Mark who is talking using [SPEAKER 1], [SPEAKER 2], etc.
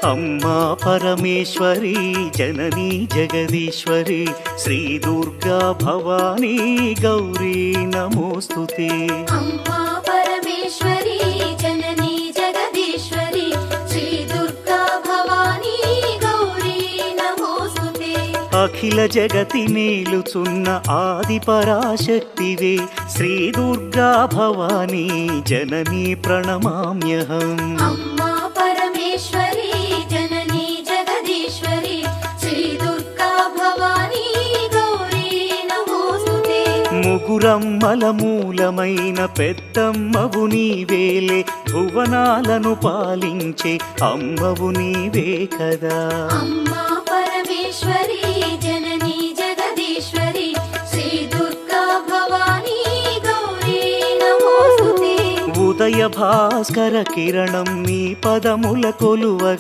[SPEAKER 1] अम्मा परमेश्वरी जननी जगदीश्वरी श्री दुर्गा भवानी गौरी नमोस्तुते।
[SPEAKER 2] अम्मा परमेश्वरी जननी जगदीश्वरी श्री दुर्गा भवानी गौरी नमोस्तुते।
[SPEAKER 1] अखिल जगति नेलुचुन्न आदि पराशक्तिवे श्री दुर्गा भवानी जननी प्रणमाम्यहम्।
[SPEAKER 2] अम्मा परमेश्वरी जननी जगदीश्वरी श्री दुर्गा भवानी गौरी नमोस्तुते।
[SPEAKER 1] ముగురమ్మల మూలమైన పెద్దమ్మవు నీవేలే భువనాలను పాలించే అమ్మవు నీవే కదా।
[SPEAKER 2] अम्मा परमेश्वरी जननी जगदीश्वरी श्री दुर्गा भवानी गौरी नमोस्तुते।
[SPEAKER 1] ఉదయ భాస్కర కిరణం నీ పదముల కొలువగా